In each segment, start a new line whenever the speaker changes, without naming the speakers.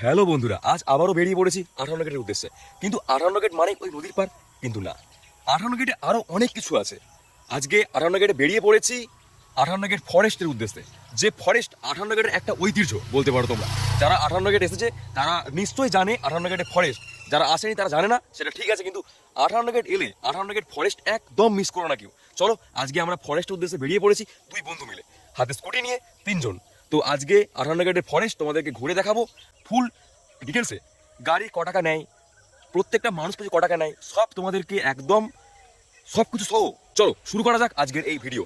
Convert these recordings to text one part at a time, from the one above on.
Hello বন্ধুরা, আজ আবারও বেরিয়ে পড়েছি 58 গেটের উদ্দেশ্যে। কিন্তু 58 গেট মানে ওই নদীর পার কিন্তু না, 58 গেটে আরও অনেক কিছু আছে। আজকে 58 গেটে বেরিয়ে পড়েছি 58 গেট ফরেস্টের উদ্দেশ্যে। যে ফরেস্ট 58 গেটের একটা ঐতিহ্য বলতে পারো তোমরা। যারা 58 গেট এসেছে তারা নিশ্চয়ই জানে 58 গেটের ফরেস্ট, যারা আসেনি তারা জানে না, সেটা ঠিক আছে। কিন্তু 58 গেট এলে 58 গেট ফরেস্ট একদম মিস করো না কেউ। চলো আজকে আমরা ফরেস্টের উদ্দেশ্যে বেরিয়ে পড়েছি দুই বন্ধু মিলে, হাতে স্কুটি নিয়ে তিনজন। তো আজকে 58 গেটের ফরেস্ট তোমাদেরকে ঘুরে দেখাবো ফুল ডিটেলসে। গাড়ি ক টাকা নেয়, প্রত্যেকটা মানুষ পিছু ক টাকা নেয়, সব তোমাদেরকে একদম সব কিছু সহ। চলো শুরু করা যাক আজকের এই ভিডিও।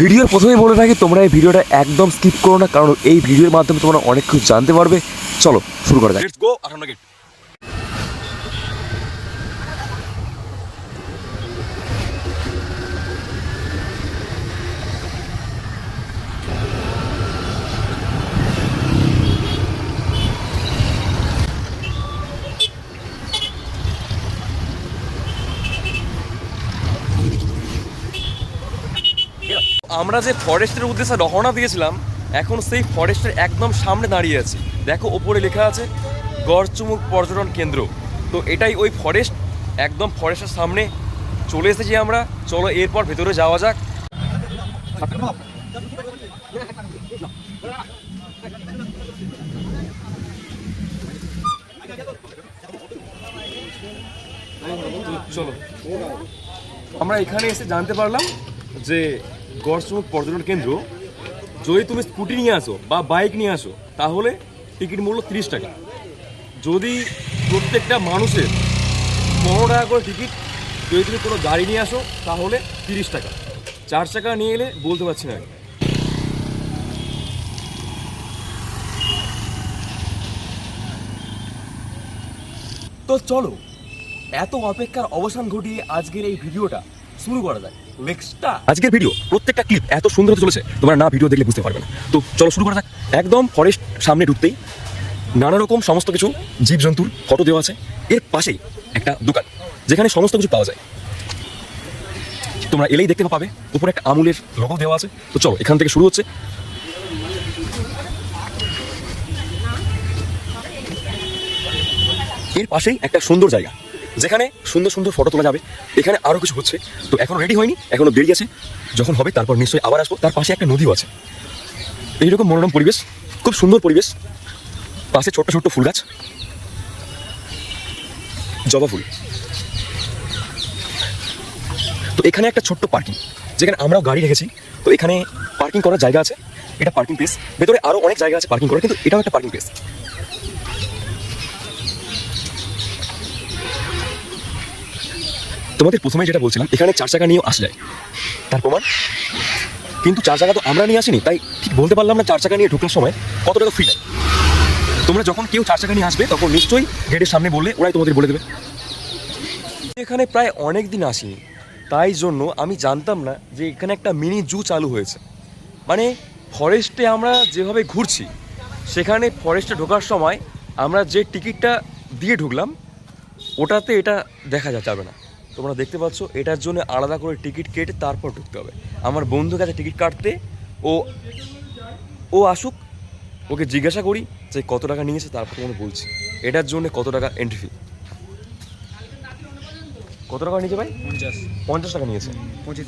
ভিডিওর প্রথমেই বলে থাকি তোমরা এই ভিডিওটা একদম স্কিপ করো না, কারণ এই ভিডিওর মাধ্যমে তোমরা অনেক কিছু জানতে পারবে। চলো শুরু করা যাক, লেটস গো 58 গেট। আমরা যে ফরেস্টের উদ্দেশ্যে রওনা দিয়েছিলাম, এখন সেই ফরেস্টের একদম সামনে দাঁড়িয়ে আছি। দেখো ওপরে লেখা আছে গড়চুমুক পর্যটন কেন্দ্র। তো এটাই ওই ফরেস্ট, একদম ফরেস্টের সামনে চলে এসেছি আমরা। চলো এরপর ভেতরে যাওয়া যাক। চলো আমরা এখানে এসে জানতে পারলাম যে গড়চুমুক পর্যটন কেন্দ্র, যদি তুমি স্কুটি নিয়ে আসো বা বাইক নিয়ে আসো তাহলে টিকিট মূল্য 30 টাকা। যদি প্রত্যেকটা মানুষের 15 টাকা করে টিকিট, যদি তুমি কোনো গাড়ি নিয়ে আসো তাহলে 30 টাকা। 4 চাকা নিয়ে এলে বলতে পারছি না। তো চলো এত অপেক্ষার অবসান ঘটিয়ে আজকের এই ভিডিওটা শুরু করা যায়। আজকের ভিডিও প্রত্যেকটা ক্লিপ এত সুন্দর হতে চলেছে, তোমরা না ভিডিও দেখলে বুঝতে পারবে না। তো চলো শুরু করা যাক। একদম ফরেস্ট সামনে ঢুকতেই নানা রকম সমস্ত কিছু জীবজন্তুর ফটো দেওয়া আছে। এর পাশেই একটা দোকান যেখানে সমস্ত কিছু পাওয়া যায়, তোমরা এলেই দেখতে পাবে। উপরে একটা আমুলের লোগো দেওয়া আছে। তো চলো এখান থেকে শুরু হচ্ছে। এর পাশেই একটা সুন্দর জায়গা যেখানে সুন্দর সুন্দর ফটো তোলা যাবে। এখানে আরও কিছু হচ্ছে, তো এখনো রেডি হয়নি, এখনো দেরি আছে। যখন হবে তারপর নিশ্চয়ই আবার আসবো। তার পাশে একটা নদীও আছে। এইরকম মনোরম পরিবেশ, খুব সুন্দর পরিবেশ। পাশে ছোট্ট ছোট্ট ফুল গাছ, জবা ফুল। তো এখানে একটা ছোট্ট পার্কিং, যেখানে আমরাও গাড়ি রেখেছি। তো এখানে পার্কিং করার জায়গা আছে। এটা পার্কিং প্লেস। ভেতরে আরও অনেক জায়গা আছে পার্কিং করার, কিন্তু এটাও একটা পার্কিং প্লেস। তোমাদের প্রথমে যেটা বলছিলাম, এখানে 4 চাকা নিয়েও আসা যায়, তার প্রমাণ। কিন্তু 4 চাকা তো আমরা নিয়ে আসিনি, তাই ঠিক বলতে পারলাম না 4 চাকা নিয়ে ঢোকার সময় কত টাকা ফ্রি নেয়। তোমরা যখন কেউ 4 চাকা নিয়ে আসবে তখন নিশ্চয়ই গেটের সামনে বললে ওরাই তোমাদের বলে দেবে। এখানে প্রায় অনেক দিন আসিনি, তাই জন্য আমি জানতাম না যে এখানে একটা মিনি জু চালু হয়েছে। মানে ফরেস্টে আমরা যেভাবে ঘুরছি, সেখানে ফরেস্টে ঢোকার সময় আমরা যে টিকিটটা দিয়ে ঢুকলাম ওটাতে এটা দেখা যাবে না। তোমরা দেখতে পাচ্ছ, এটার জন্য আলাদা করে টিকিট কেটে তারপর ঢুকতে হবে। আমার বন্ধুর কাছে টিকিট কাটতে ও আসুক, ওকে জিজ্ঞাসা করি যে কত টাকা নিয়েছে, তারপর তোমাকে বলছি এটার জন্য কত টাকা এন্ট্রি ফি। কত টাকা নিয়েছে ভাই? 50 টাকা নিয়েছে।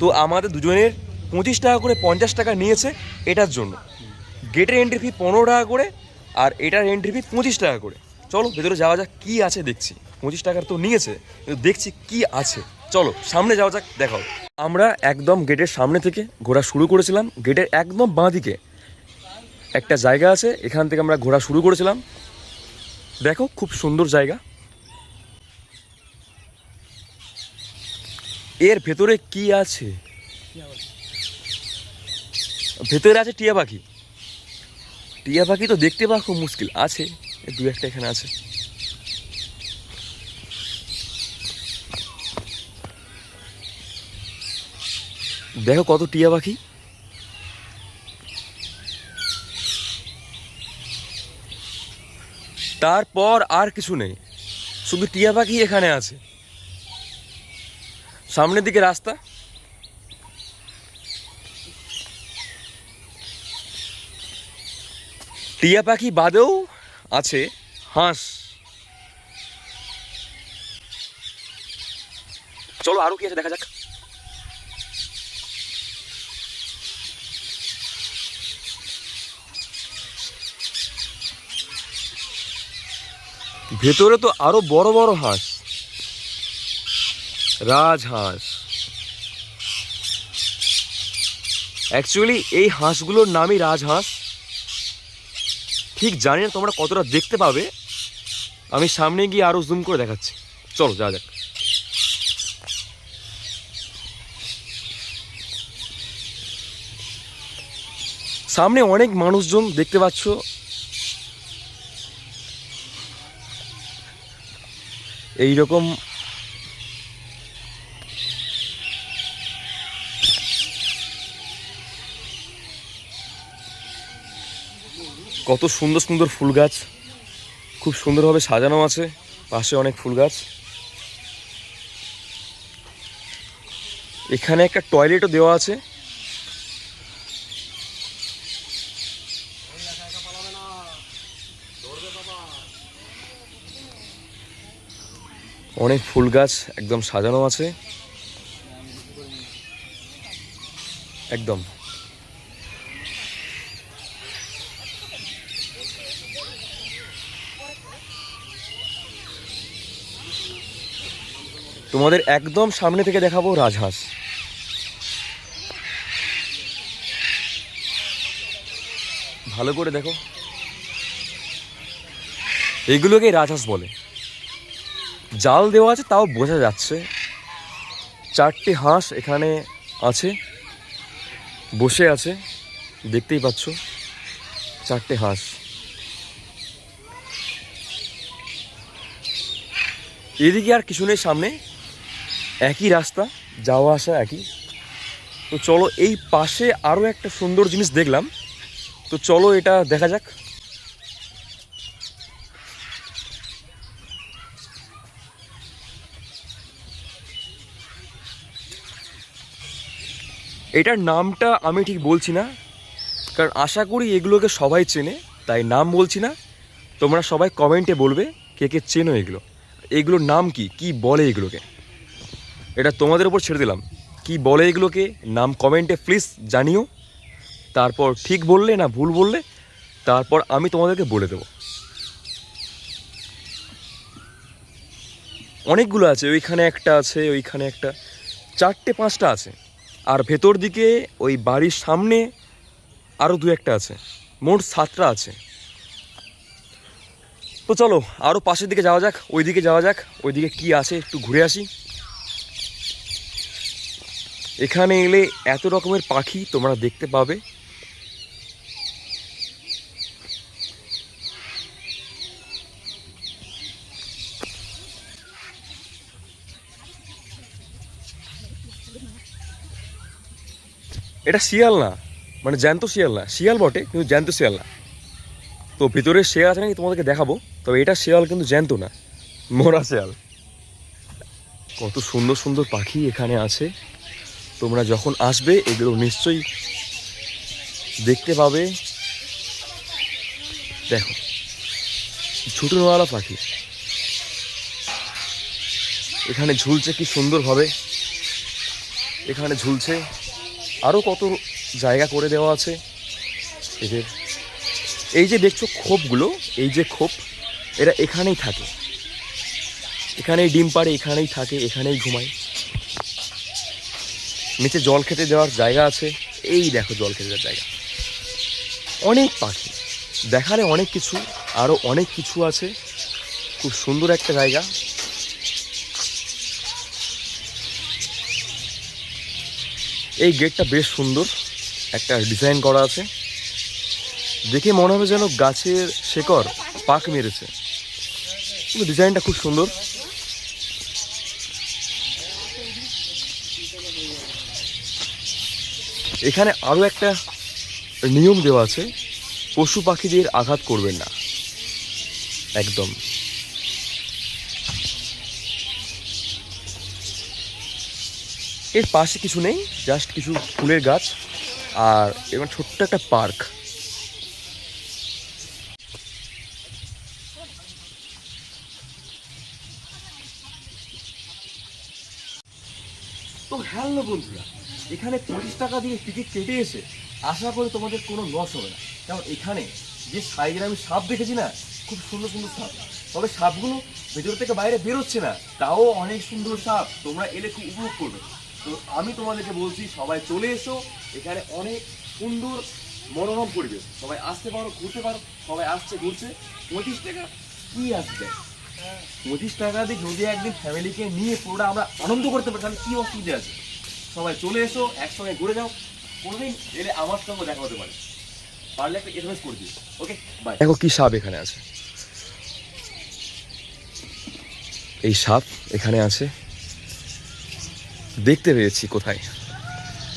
তো আমাদের দুজনের 25 টাকা করে 50 টাকা নিয়েছে এটার জন্য। গেটের এন্ট্রি ফি 15 টাকা করে, আর এটার এন্ট্রি ফি 25 টাকা করে। চলো ভেতরে যাওয়া যাক, কি আছে দেখছি। 25 টাকার তো নিয়েছে, কিন্তু দেখছি কি আছে। চলো সামনে যাওয়া যাক, দেখাও। আমরা একদম গেটের সামনে থেকে ঘোরা শুরু করেছিলাম। গেটের একদম বাঁ দিকে একটা জায়গা আছে, এখান থেকে আমরা ঘোরা শুরু করেছিলাম। দেখো খুব সুন্দর জায়গা। এর ভেতরে কি আছে? ভেতরে আছে টিয়া পাখি। টিয়া পাখি তো দেখতে পাওয়া খুব মুশকিল, আছে দু একটা এখানে আছে। দেখো কত টিয়া পাখি। তারপর আর কিছু নেই, শুধু টিয়া পাখি এখানে আছে। সামনের দিকে রাস্তা, টিয়া পাখি বাদেও আছে হাঁস। চলো আরো কি আছে দেখা যাক। ভেতরে তো আরো বড় বড় হাঁস, রাজহাঁস। অ্যাকচুয়ালি এই হাঁসগুলোর নামই রাজহাঁস। ঠিক জানি না তোমরা কতটা দেখতে পাবে, আমি সামনে গিয়ে আরো জুম করে দেখাচ্ছি। চলো যাওয়া যাক। সামনে অনেক মানুষজন দেখতে পাচ্ছ। এইরকম কত সুন্দর সুন্দর ফুল গাছ, খুব সুন্দরভাবে সাজানো আছে। পাশে অনেক ফুল গাছ। এখানে একটা টয়লেটও দেওয়া আছে। অনেক ফুল গাছ একদম সাজানো আছে একদম। তোমাদের একদম সামনে থেকে দেখাবো রাজহাঁস। ভালো করে দেখো, এইগুলোকে রাজহাঁস বলে। জাল দেওয়া আছে তাও বোঝা যাচ্ছে। 4টে হাঁস এখানে আছে, বসে আছে, দেখতেই পাচ্ছ 4টে হাঁস। এদিকে আর কিছু নেই, সামনে একই রাস্তা, যাওয়া আসা একই। তো চলো, এই পাশে আরও একটা সুন্দর জিনিস দেখলাম, তো চলো এটা দেখা যাক। এটার নামটা আমি ঠিক বলছি না, কারণ আশা করি এগুলোকে সবাই চেনে, তাই নাম বলছি না। তোমরা সবাই কমেন্টে বলবে কে কে চেনো এগুলো, এগুলোর নাম কি, কি বলে এগুলোকে। এটা তোমাদের উপর ছেড়ে দিলাম, কি বলে এগুলোকে, নাম কমেন্টে প্লিজ জানিও। তারপর ঠিক বললে না ভুল বললে তারপর আমি তোমাদেরকে বলে দেবো। অনেকগুলো আছে, ওইখানে একটা আছে, ওইখানে একটা, 4টে 5টা আছে। আর ভেতর দিকে ওই বাড়ির সামনে আরও 2-1টা আছে, মোট 7টা আছে। তো চলো আরও পাশের দিকে যাওয়া যাক, ওইদিকে যাওয়া যাক, ওইদিকে কি আছে একটু ঘুরে আসি। এখানে এলে এত রকমের পাখি তোমরা দেখতে পাবে। এটা শিয়াল না, মানে জ্যান্ত শিয়াল না, শিয়াল বটে কিন্তু জ্যান্ত শিয়াল না। তো ভিতরে শেয়াল আছে নাকি তোমাদেরকে দেখাবো, তবে এটা শিয়াল কিন্তু জ্যান্ত না, মরা শিয়াল। কত সুন্দর সুন্দর পাখি এখানে আছে, তোমরা যখন আসবে এগুলো নিশ্চয়ই দেখতে পাবে। দেখো ঝুটুনওয়ালা পাখি এখানে ঝুলছে কি সুন্দরভাবে, এখানে ঝুলছে। আরও কত জায়গা করে দেওয়া আছে এদের। এই যে দেখছো খোপগুলো, এই যে খোপ, এরা এখানেই থাকে, এখানেই ডিম পাড়ে, এখানেই থাকে, এখানেই ঘুমায়। নিচে জল খেতে দেওয়ার জায়গা আছে, এই দেখো জল খেতে দেওয়ার জায়গা। অনেক পাখি দেখালে অনেক কিছু, আরও অনেক কিছু আছে। খুব সুন্দর একটা জায়গা। এই গেটটা বেশ সুন্দর, একটা ডিজাইন করা আছে, দেখে মনে হবে যেন গাছের শেকড় পাক মেরেছে, কিন্তু ডিজাইনটা খুব সুন্দর। এখানে আরও একটা নিয়ম দেওয়া আছে, পশু পাখিদের আঘাত করবেন না একদম। এর পাশে কিছু নেই, জাস্ট কিছু ফুলের গাছ আর এবং ছোট্ট একটা পার্ক। তো হ্যালো বন্ধুরা, এখানে 25 টাকা দিয়ে টিকিট কেটে এসে আশা করি তোমাদের কোনো লস হবে না। কারণ এখানে যে সাইজের আমি সাপ দেখেছি না, খুব সুন্দর সুন্দর সাপ, তবে সাপগুলো ভেতর থেকে বাইরে বেরোচ্ছে না, তাও অনেক সুন্দর সাপ, তোমরা এলে খুব উপভোগ করবে। তো আমি তোমাদেরকে বলছি সবাই চলে এসো, এখানে অনেক সুন্দর মনোরম পরিবেশ, সবাই আসতে পারো, ঘুরতে পারো, সবাই আসছে ঘুরছে। 25 টাকা কি আসবে, 25 টাকা দিয়ে যদি একদিন ফ্যামিলিকে নিয়ে পুরোটা আমরা আনন্দ করতে পারি তাহলে কি অসুবিধা আছে। সবাই চলে এসো, একসঙ্গে ঘুরে যাও, কোনোদিন এলে আমার সঙ্গে দেখা হতে পারে, পারলে একটা এসএমএস করে দিও। Okay bye. দেখো কি সাপ এখানে আছে, এই সাপ এখানে আছে, দেখতে পেয়েছি কোথায়,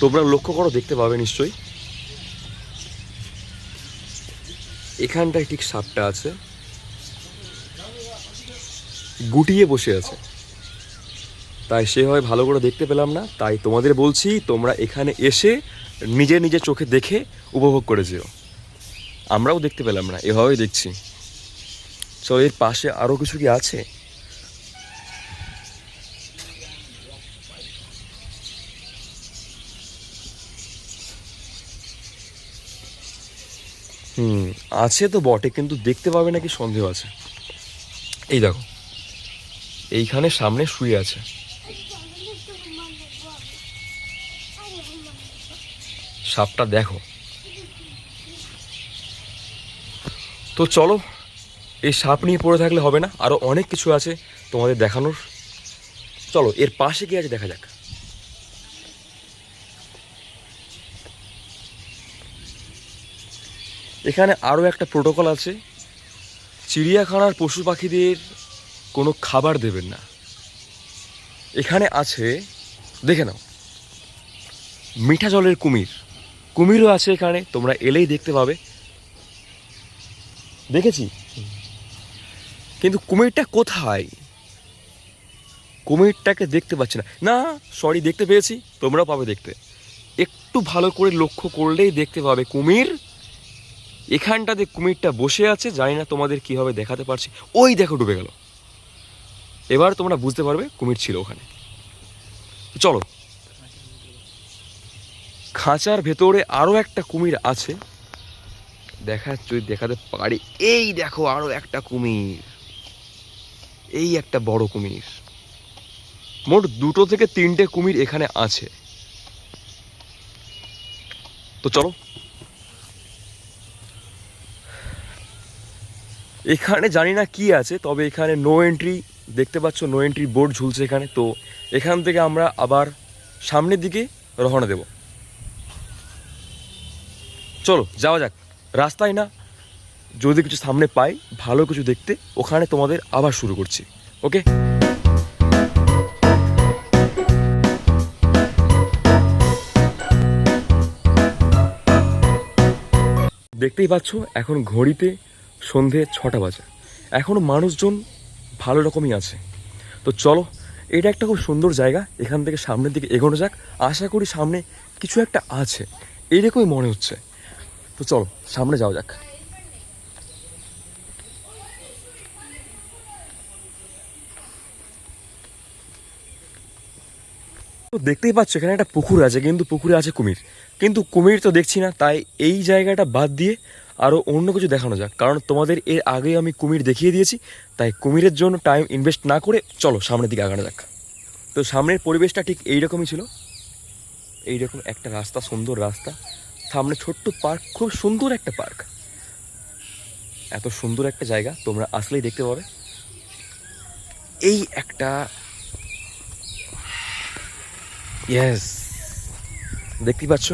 তোমরা লক্ষ্য করো, দেখতে পাবে নিশ্চয়ই। এখানটায় ঠিক সাপটা আছে, গুটিয়ে বসে আছে, তাই সে হয় ভালো করে দেখতে পেলাম না, তাই তোমাদের বলছি তোমরা এখানে এসে নিজের নিজের চোখে দেখে উপভোগ করে যেও। আমরাও দেখতে পেলাম না, এভাবেই দেখছি। সো এর পাশে আরও কিছু কি আছে? আছে তো বটে, কিন্তু দেখতে পাবে নাকি সন্দেহ আছে। এই দেখো, এইখানে সামনে শুয়ে আছে, সাপটা দেখো। তো চলো, এই সাপ নিয়ে পড়ে থাকলে হবে না, আরো অনেক কিছু আছে তোমাদের দেখানোর। চলো এর পাশে কি আছে দেখা যাক। এখানে আরও একটা প্রোটোকল আছে, চিড়িয়াখানার পশু পাখিদের কোনো খাবার দেবেন না। এখানে আছে, দেখে নাও, মিঠা জলের কুমির, কুমিরও আছে এখানে, তোমরা এলেই দেখতে পাবে। দেখেছি, কিন্তু কুমিরটা কোথায়? কুমিরটাকে দেখতে পাচ্ছি না। না সরি, দেখতে পেয়েছি, তোমরাও পাবে দেখতে। একটু ভালো করে লক্ষ্য করলেই দেখতে পাবে কুমির। এখানটাতে কুমিরটা বসে আছে, জানি না তোমাদের কীভাবে দেখাতে পারছি। ওই দেখো ডুবে গেল, এবার তোমরা বুঝতে পারবে কুমির ছিল ওখানে। চলো, খাঁচার ভেতরে আরও একটা কুমির আছে, যদি দেখাতে পারি। এই দেখো আরও একটা কুমির, এই একটা বড় কুমির। মোট 2 থেকে 3টে কুমির এখানে আছে। তো চলো, এখানে জানি না কি আছে, তবে এখানে নো এন্ট্রি দেখতে পাচ্ছ, নো এন্ট্রি বোর্ড ঝুলছে এখানে। তো এখান থেকে আমরা আবার সামনের দিকে রওনা দেব। চলো যাওয়া যাক, রাস্তায় না, যদি কিছু সামনে পাই ভালো কিছু দেখতে, ওখানে তোমাদের আবার শুরু করছি। ওকে, দেখতেই পাচ্ছ এখন ঘড়িতে সন্ধে 6টা বাজে, এখনও মানুষজন ভালো রকমই আছে। তো চলো, এটা একটা খুব সুন্দর জায়গা, এখান থেকে সামনের দিকে এগোনো যাক। আশা করি সামনে কিছু একটা আছে, এইরকমই মনে হচ্ছে। তো চলো সামনে যাওয়া যাক। তো দেখতেই পাচ্ছ এখানে একটা পুকুর আছে, কিন্তু পুকুরে আছে কুমির, কিন্তু কুমির তো দেখছি না। তাই এই জায়গাটা বাদ দিয়ে আরও অন্য কিছু দেখানো যাক, কারণ তোমাদের এর আগে আমি কুমির দেখিয়ে দিয়েছি, তাই কুমিরের জন্য টাইম ইনভেস্ট না করে চলো সামনের দিকে আগানো যাক। তো সামনের পরিবেশটা ঠিক এইরকমই ছিল, এইরকম একটা রাস্তা, সুন্দর রাস্তা, সামনে ছোট্ট পার্ক, খুব সুন্দর একটা পার্ক। এত সুন্দর একটা জায়গা তোমরা আসলেই দেখতে পাবে। এই একটা, ইয়েস, দেখতেই পাচ্ছ,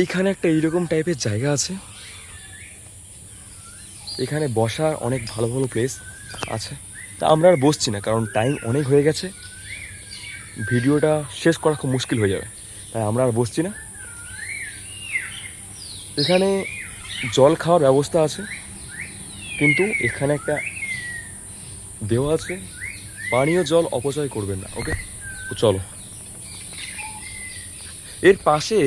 এইখানে একটা এইরকম টাইপের জায়গা আছে, এখানে বসার অনেক ভালো ভালো প্লেস আছে। তা আমরা আর বসছি না, কারণ টাইম অনেক হয়ে গেছে, ভিডিওটা শেষ করা খুব মুশকিল হয়ে যাবে, তাই আমরা আর বসছি না। এখানে জল খাওয়ার ব্যবস্থা আছে, কিন্তু এখানে একটা দেওয়া আছে, পানীয় জল অপচয় করবেন না। ওকে, তো চলো, এর পাশে,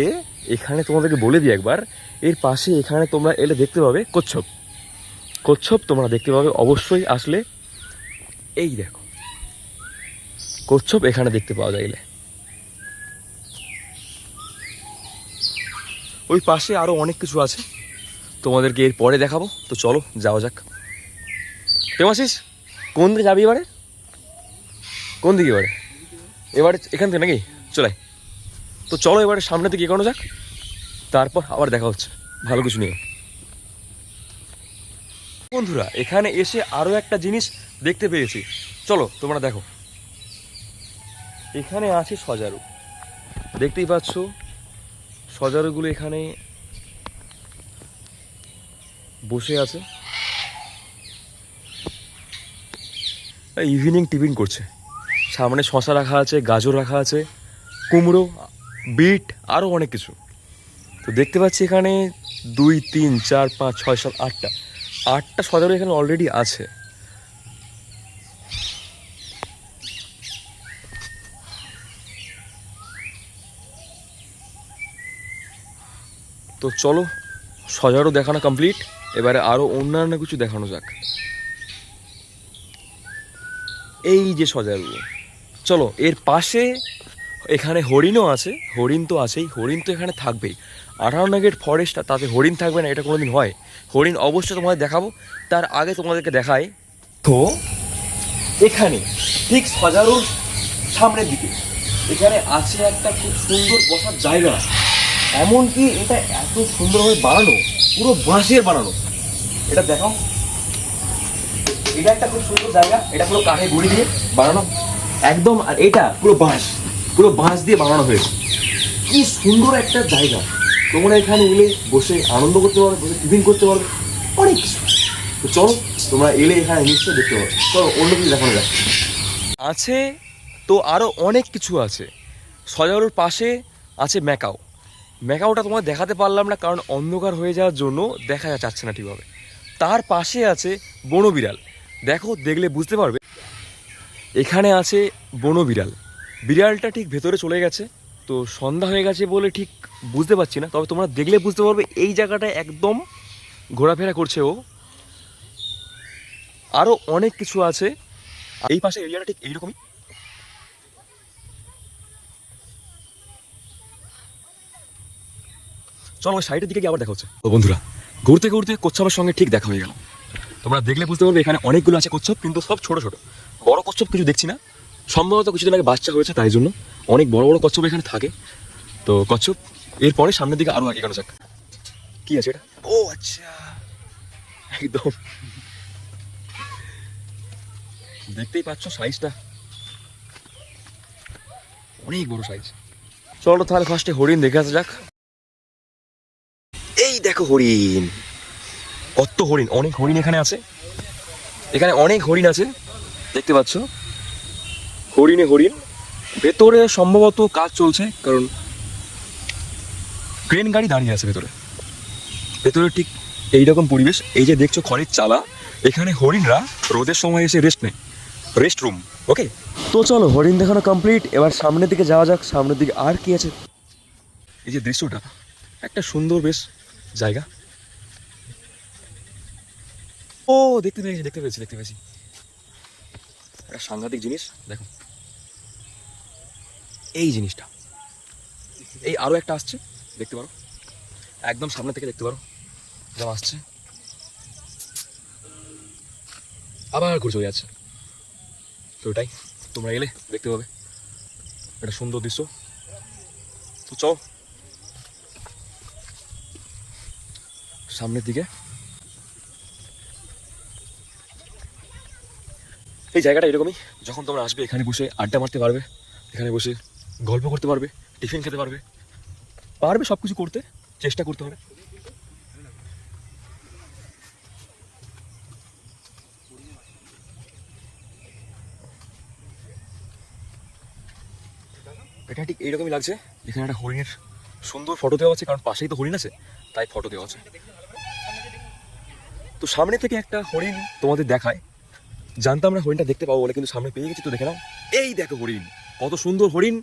এখানে তোমাদেরকে বলে দিই একবার, এর পাশে এখানে তোমরা এলে দেখতে পাবে কচ্ছপ। কচ্ছপ তোমরা দেখতে পাবে অবশ্যই আসলে। এই দেখো কচ্ছপ এখানে দেখতে পাওয়া যাইলে। ওই পাশে আরো অনেক কিছু আছে, তোমাদেরকে এর পরে দেখাবো। তো চলো যাওয়া যাক। কেমন আছিস? কোন দিকে যাবি এবারে? কোন দিকে এবারে? এবারে এখান থেকে নাকি? চলাই। তো চলো এবারে সামনে দিকে এগোনো যাক, তারপর আবার দেখা হচ্ছে ভালো কিছু নিয়ে। বন্ধুরা এখানে এসে আরো একটা জিনিস দেখতে পেয়েছি, চলো তোমরা দেখো। এখানে আছে সজারু, দেখতেই পাচ্ছ সজারুগুলো এখানে বসে আছে, ইভিনিং টিফিন করছে। সামনে শশা রাখা আছে, গাজর রাখা আছে, কুমড়ো, বিট, আরও অনেক কিছু। তো দেখতে পাচ্ছি এখানে 2 3 4 5 6 7 8টা সজারু এখানে অলরেডি আছে। তো চলো সজারু দেখানো কমপ্লিট, এবারে আরও অন্যান্য কিছু দেখানো যাক। এই যে সজারু, চলো এর পাশে এখানে হরিণও আছে। হরিণ তো আছেই, হরিণ তো এখানে থাকবেই। 18 ফরেস্টটা, তাতে হরিণ থাকবে না এটা কোনোদিন হয়? হরিণ অবশ্যই তোমাদের দেখাবো, তার আগে তোমাদেরকে দেখাই। তো এখানে ঠিক সজারুর সামনের দিকে এখানে আছে একটা খুব সুন্দর বসার জায়গা। এমনকি এটা এত সুন্দরভাবে বানানো, পুরো বাঁশের বানানো। এটা দেখাও, এটা একটা খুব সুন্দর জায়গা, এটা পুরো কাঠের গুঁড়ি দিয়ে বানানো একদম। আর এটা পুরো বাঁশ দিয়ে বানানো হয়েছে। কি সুন্দর একটা জায়গা, তোমরা এখানে এলে বসে আনন্দ করতে পারবে, বসে টিফিন করতে পারবে, অনেক কিছু। তো চলো তোমরা এলে এখানে নিশ্চয়ই দেখতে পারবে। চলো অন্য কিছু দেখানো যাক। আছে তো আরও অনেক কিছু আছে। সজারুর পাশে আছে ম্যাকাও। ম্যাকাওটা তোমার দেখাতে পারলাম না কারণ অন্ধকার হয়ে যাওয়ার জন্য দেখা যাচ্ছে না ঠিকভাবে। তার পাশে আছে বনবিড়াল, দেখো দেখলে বুঝতে পারবে। এখানে আছে বনবিড়াল, বিড়ালটা ঠিক ভেতরে চলে গেছে। তো সন্ধ্যা হয়ে গেছে বলে ঠিক বুঝতে পারছি না, তবে তোমরা দেখলে বুঝতে পারবে এই জায়গাটায় একদম ঘোরাফেরা করছে ও। আরও অনেক কিছু আছে। এই পাশে এরিয়াটা ঠিক এইরকমই। চলো ওই সাইডের দিকে গিয়ে আবার দেখা হচ্ছে। তো বন্ধুরা ঘুরতে ঘুরতে কচ্ছপের সঙ্গে ঠিক দেখা হয়ে গেল। তোমরা দেখলে বুঝতে পারবে এখানে অনেকগুলো আছে কচ্ছপ, কিন্তু সব ছোট ছোট। বড় কচ্ছপ কিছু দেখছি না, সম্ভবত কিছুদিন আগে বাচ্চা হয়েছে তাই জন্য অনেক বড় বড় কচ্ছপ এখানে থাকে। তো কচ্ছপ এরপরে সামনের দিকে আরো আগে এগোনো যাক। কি আছে এটা? ও আচ্ছা, একদম দেখতেই পাচ্ছ সাইজটা অনেক বড় সাইজ। চলো তাহলে ফার্স্টে হরিণ দেখে আসা যাক। এই দেখো হরিণ, কত হরিণ, অনেক হরিণ এখানে আছে। এখানে অনেক হরিণ আছে দেখতে পাচ্ছ। হরিণে হরিণ, ভেতরে সম্ভবত কাজ চলছে কারণ ক্রেন গাড়ি দাঁড়িয়ে আছে ভেতরে। ভেতরে ঠিক এইরকম পরিবেশ। এই যে দেখছো খড়ের চালা, এখানে হরিণরা রোদের সময় এসে রেস্ট নেয়, রেস্ট রুম। ওকে, তো চলো হরিণ দেখানো কমপ্লিট, এবার সামনের দিকে যাওয়া যাক। সামনের দিকে আর কি আছে? এই যে দৃশ্যটা, একটা সুন্দর বেশ জায়গা। ও দেখতে পেয়েছি একটা সাংঘাতিক জিনিস। দেখো এই জিনিসটা, এই আরো একটা আসছে, দেখতে পারো একদম সামনে থেকে দেখতে পারো, যেমন আসছে আবার ঘুরে চলে যাচ্ছে। তো ওটাই তোমরা এলে দেখতে পাবে, একটা সুন্দর দৃশ্য। তো চল সামনের দিকে। এই জায়গাটা এরকমই, যখন তোমরা আসবে এখানে বসে আড্ডা মারতে পারবে, এখানে বসে গল্প করতে পারবে, টিফিন খেতে পারবে, সব কিছু করতে চেষ্টা করতে হবে। এটা ঠিক এইরকমই লাগছে। এখানে একটা হরিণের সুন্দর ফটো দেওয়া আছে, কারণ পাশেই তো হরিণ আছে তাই ফটো দেওয়া আছে। তো সামনে থেকে একটা হরিণ তোমাদের দেখায়, জানতাম না হরিণটা দেখতে পাবো বলে, কিন্তু সামনে পেয়ে গেছি। তো দেখে নাও, এই দেখো হরিণ, কত সুন্দর হরিণ।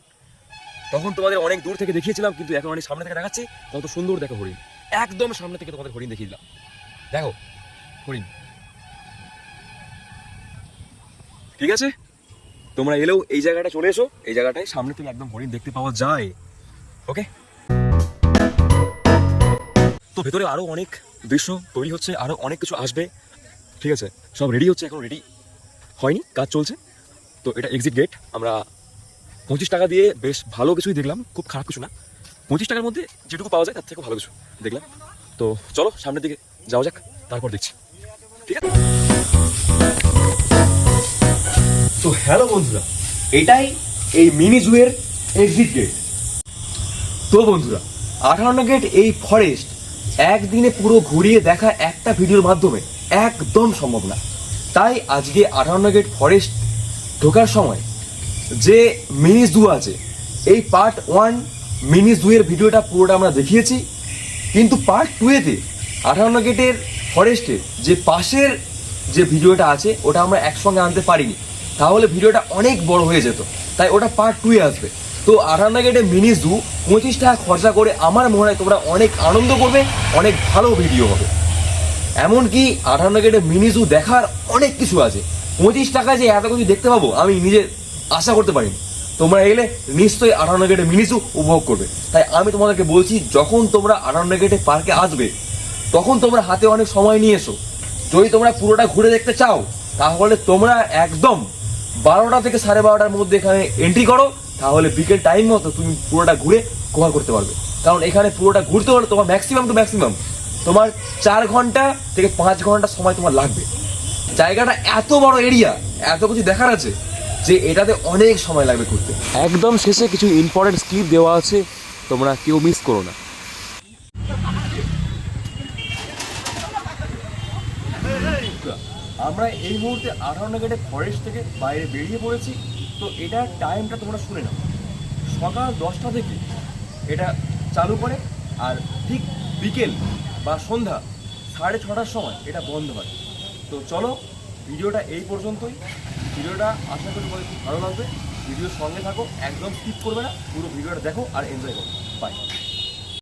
তখন তোমাদের অনেক দূর থেকে দেখিয়েছিলাম, কিন্তু এখন অনেক সামনে থেকে দেখাচ্ছি। কত সুন্দর দেখো হরিণ, একদম সামনে থেকে তোমাদের হরিণ দেখিয়ে দিলাম। দেখো হরিণ। ঠিক আছে, তোমরা এলেও এই জায়গাটা চলে এসো, এই জায়গাটায় সামনে থেকে একদম হরিণ দেখতে পাওয়া যায়। ওকে, তো ভেতরে আরো অনেক দৃশ্য তৈরি হচ্ছে, আরো অনেক কিছু আসবে। ঠিক আছে, সব রেডি হচ্ছে, এখন রেডি হয়নি, কাজ চলছে। তো এটা এক্সিট গেট। আমরা 25 টাকা দিয়ে বেশ ভালো কিছুই দেখলাম, খুব খারাপ কিছু না। 25 টাকার মধ্যে যেটুকু পাওয়া যায় তার থেকেও ভালো কিছু দেখলাম। তো চলো সামনের দিকে যাওয়া যাক, তারপর দেখছি। ঠিক আছে, তো হ্যালো বন্ধুরা, এটাই এই মিনি জুয়ের এক্সিট গেট। তো বন্ধুরা, 58 গেট এই ফরেস্ট একদিনে পুরো ঘুরিয়ে দেখা একটা ভিডিওর মাধ্যমে একদম সম্ভব না। তাই আজকে 58 গেট ফরেস্ট ঢোকার সময় যে মিনি জু আছে, এই পার্ট 1 মিনি জুয়ের ভিডিওটা পুরোটা আমরা দেখিয়েছি। কিন্তু পার্ট 2-এতে 58 গেটের ফরেস্টের যে পাশের যে ভিডিওটা আছে ওটা আমরা একসঙ্গে আনতে পারিনি, তাহলে ভিডিওটা অনেক বড় হয়ে যেত। তাই ওটা পার্ট 2-এ আসবে। তো 58 গেটে মিনি জু 25 টাকা খরচা করে আমার মনে হয় তোমরা অনেক আনন্দ করবে, অনেক ভালো ভিডিও হবে। এমনকি 58 গেটে মিনি জু দেখার অনেক কিছু আছে। 25 টাকায় যে এত কিছু দেখতে পাবো আমি নিজে আশা করতে পারিনি। তোমরা এলে নিশ্চয়ই 58 গেটে মিনি জু উপভোগ করবে। তাই আমি তোমাদেরকে বলছি, যখন তোমরা 58 গেটে পার্কে আসবে তখন তোমরা হাতে অনেক সময় নিয়ে এসো। যদি তোমরা পুরোটা ঘুরে দেখতে চাও তাহলে তোমরা একদম 12টা থেকে 12:30টার মধ্যে এখানে এন্ট্রি করো, তাহলে বিকেল টাইম মতো তুমি পুরোটা ঘুরে কভার করতে পারবে। কারণ এখানে পুরোটা ঘুরতে হলে তোমার ম্যাক্সিমাম তোমার 4 ঘন্টা থেকে 5 ঘন্টা সময় তোমার লাগবে। জায়গাটা এত বড় এরিয়া, এত কিছু দেখার আছে যে এটাতে অনেক সময় লাগবে ঘুরতে। একদম শেষে কিছু ইম্পর্টেন্ট ক্লিপ দেওয়া আছে, তোমরা কেউ মিস করো না। আমরা এই মুহূর্তে 58 গেটে ফরেস্ট থেকে বাইরে বেরিয়ে পড়েছি। তো এটার টাইমটা তোমরা শুনে নাও, সকাল 10টা থেকে এটা চালু করে, আর ঠিক বিকেল বা সন্ধ্যা 6:30টার সময় এটা বন্ধ হয়। তো চলো, ভিডিওটা এই পর্যন্তই। ভিডিওটা আশা করি তোমাদের খুব ভালো লাগবে। ভিডিওর সঙ্গে থাকো, একদম স্কিপ করবে না, পুরো ভিডিওটা দেখো আর এনজয় করো। বাই।